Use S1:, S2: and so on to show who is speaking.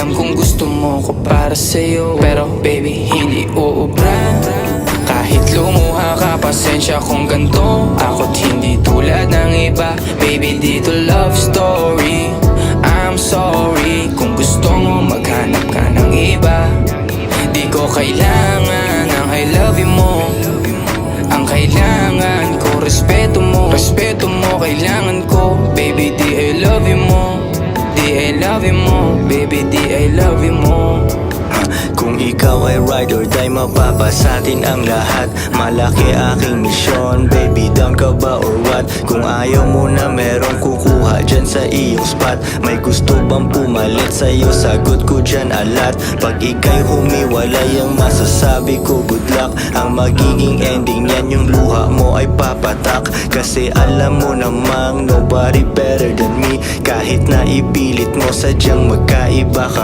S1: Alam kong gusto mo ko para sa'yo, pero baby hindi uubra. Kahit lumuha ka, pasensya kung ganto. Ako't hindi tulad ng iba. Baby, dito love story. I'm sorry kung gusto mo maghanap ka ng iba. Di ko kailangan ang I love you mo. Ang kailangan ko, respeto mo. Respeto mo, kailangan ko. Baby, di I love you mo. Di I love you mo. Baby, di I love you mo.
S2: Kung ikaw ay ride or die, mapapasatin ang lahat. Malaki aking misyon, baby down ka ba or what? Kung ayaw mo na merong kukuha dyan sa iyong spot. May gusto bang pumalit sa'yo? Sagot ko dyan alat. Pag ika'y humiwalay, ang masasabi ko good luck. Ang magiging ending yan, yung luha mo ay papatak. Kasi alam mo namang nobody better than me. Kahit na ipilit mo, sadyang magkaiba ka.